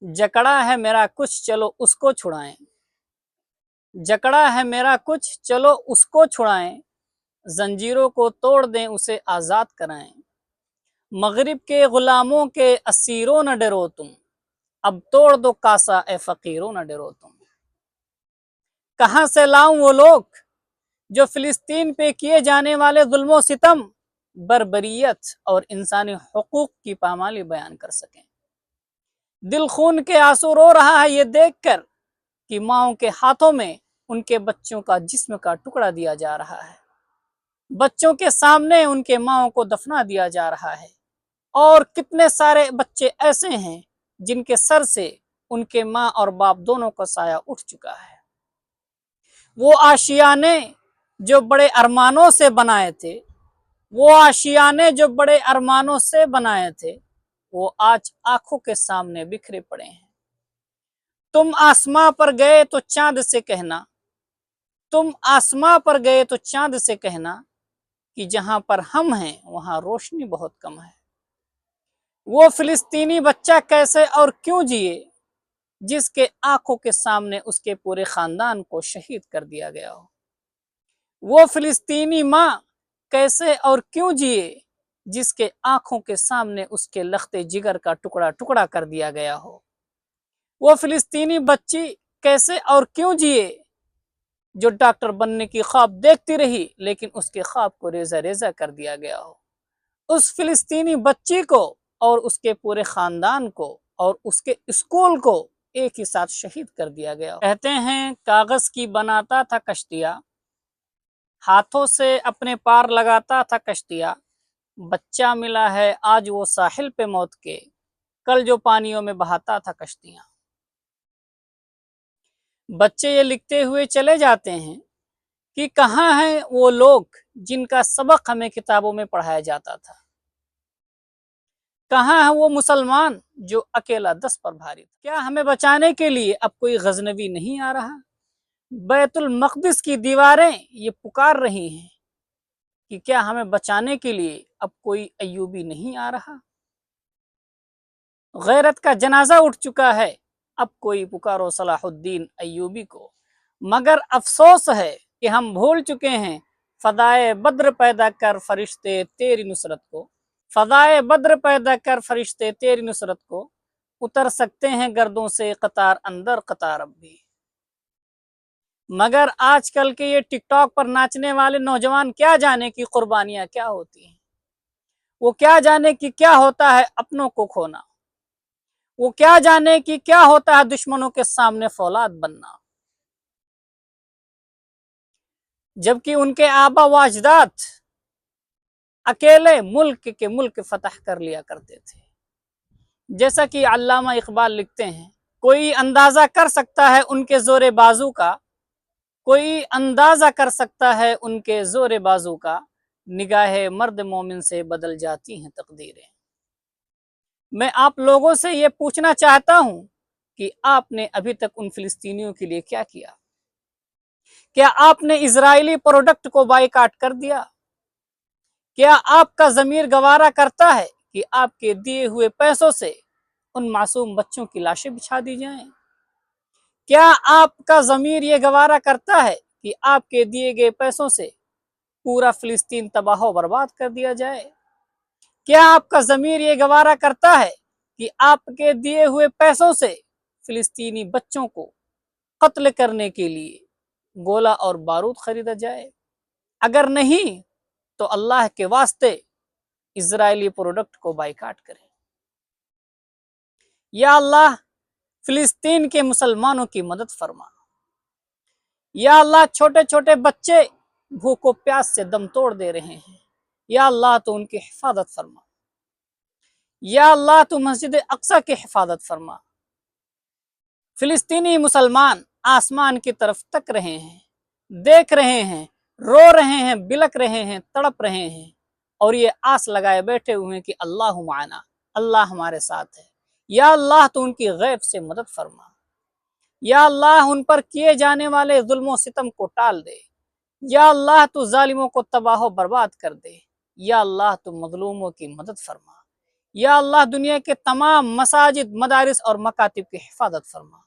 جکڑا ہے میرا کچھ چلو اس کو چھڑائیں، جکڑا ہے میرا کچھ چلو اس کو چھڑائیں، زنجیروں کو توڑ دیں اسے آزاد کرائیں۔ مغرب کے غلاموں کے اسیروں نہ ڈرو تم، اب توڑ دو کاسا اے فقیروں نہ ڈرو تم۔ کہاں سے لاؤں وہ لوگ جو فلسطین پہ کیے جانے والے ظلم و ستم، بربریت اور انسانی حقوق کی پامالی بیان کر سکیں۔ دل خون کے آنسو رو رہا ہے یہ دیکھ کر کہ ماؤں کے ہاتھوں میں ان کے بچوں کا جسم کا ٹکڑا دیا جا رہا ہے، بچوں کے سامنے ان کے ماؤں کو دفنا دیا جا رہا ہے، اور کتنے سارے بچے ایسے ہیں جن کے سر سے ان کے ماں اور باپ دونوں کا سایہ اٹھ چکا ہے۔ وہ آشیانے جو بڑے ارمانوں سے بنائے تھے، وہ آشیانے جو بڑے ارمانوں سے بنائے تھے، وہ آج آنکھوں کے سامنے بکھرے پڑے ہیں۔ تم آسماں پر گئے تو چاند سے کہنا، تم آسماں پر گئے تو چاند سے کہنا کہ جہاں پر ہم ہیں وہاں روشنی بہت کم ہے۔ وہ فلسطینی بچہ کیسے اور کیوں جیے جس کے آنکھوں کے سامنے اس کے پورے خاندان کو شہید کر دیا گیا ہو؟ وہ فلسطینی ماں کیسے اور کیوں جیے جس کے آنکھوں کے سامنے اس کے لخت جگر کا ٹکڑا ٹکڑا کر دیا گیا ہو؟ وہ فلسطینی بچی کیسے اور کیوں جیے جو ڈاکٹر بننے کی خواب دیکھتی رہی لیکن اس کے خواب کو ریزہ ریزہ کر دیا گیا ہو؟ اس فلسطینی بچی کو اور اس کے پورے خاندان کو اور اس کے اسکول کو ایک ہی ساتھ شہید کر دیا گیا۔ کہتے ہیں کاغذ کی بناتا تھا کشتیاں، ہاتھوں سے اپنے پار لگاتا تھا کشتیاں، بچہ ملا ہے آج وہ ساحل پہ موت کے، کل جو پانیوں میں بہاتا تھا کشتیاں۔ بچے یہ لکھتے ہوئے چلے جاتے ہیں کہ کہاں ہیں وہ لوگ جن کا سبق ہمیں کتابوں میں پڑھایا جاتا تھا، کہاں ہے وہ مسلمان جو اکیلا دست پر بھاری تھا؟ کیا ہمیں بچانے کے لیے اب کوئی غزنوی نہیں آ رہا؟ بیت المقدس کی دیواریں یہ پکار رہی ہیں کہ کیا ہمیں بچانے کے لیے اب کوئی ایوبی نہیں آ رہا؟ غیرت کا جنازہ اٹھ چکا ہے، اب کوئی پکارو صلاح الدین ایوبی کو، مگر افسوس ہے کہ ہم بھول چکے ہیں فدائے بدر پیدا کر فرشتے تیری نصرت کو، فدائے بدر پیدا کر فرشتے تیری نصرت کو، اتر سکتے ہیں گردوں سے قطار اندر قطار اب بھی۔ مگر آج کل کے یہ ٹک ٹاک پر ناچنے والے نوجوان کیا جانے کی قربانیاں کیا ہوتی ہیں، وہ کیا جانے کی کیا ہوتا ہے اپنوں کو کھونا، وہ کیا جانے کی کیا ہوتا ہے دشمنوں کے سامنے فولاد بننا، جبکہ ان کے آبا و اجداد اکیلے ملک فتح کر لیا کرتے تھے۔ جیسا کہ علامہ اقبال لکھتے ہیں، کوئی اندازہ کر سکتا ہے ان کے زور بازو کا، کوئی اندازہ کر سکتا ہے ان کے زور بازو کا، نگاہ مرد مومن سے بدل جاتی ہیں تقدیریں۔ میں آپ لوگوں سے یہ پوچھنا چاہتا ہوں کہ آپ نے ابھی تک ان فلسطینیوں کے لیے کیا کیا؟ کیا آپ نے اسرائیلی پروڈکٹ کو بائیکاٹ کر دیا؟ کیا آپ کا ضمیر گوارا کرتا ہے کہ آپ کے دیے ہوئے پیسوں سے ان معصوم بچوں کی لاشیں بچھا دی جائیں؟ کیا آپ کا ضمیر یہ گوارا کرتا ہے کہ آپ کے دیے گئے پیسوں سے پورا فلسطین تباہ و برباد کر دیا جائے؟ کیا آپ کا ضمیر یہ گوارا کرتا ہے کہ آپ کے دیے ہوئے پیسوں سے فلسطینی بچوں کو قتل کرنے کے لیے گولہ اور بارود خریدا جائے؟ اگر نہیں تو اللہ کے واسطے اسرائیلی پروڈکٹ کو بائیکاٹ کریں۔ یا اللہ فلسطین کے مسلمانوں کی مدد فرما۔ یا اللہ چھوٹے چھوٹے بچے بھوک و پیاس سے دم توڑ دے رہے ہیں، یا اللہ تو ان کی حفاظت فرما۔ یا اللہ تو مسجد اقصی کی حفاظت فرما۔ فلسطینی مسلمان آسمان کی طرف تک رہے ہیں، دیکھ رہے ہیں، رو رہے ہیں، بلک رہے ہیں، تڑپ رہے ہیں، اور یہ آس لگائے بیٹھے ہوئے ہیں کہ اللہ معنا، اللہ ہمارے ساتھ ہے۔ یا اللہ تو ان کی غیب سے مدد فرما۔ یا اللہ ان پر کیے جانے والے ظلم و ستم کو ٹال دے۔ یا اللہ تو ظالموں کو تباہ و برباد کر دے۔ یا اللہ تو مظلوموں کی مدد فرما۔ یا اللہ دنیا کے تمام مساجد، مدارس اور مکاتب کی حفاظت فرما۔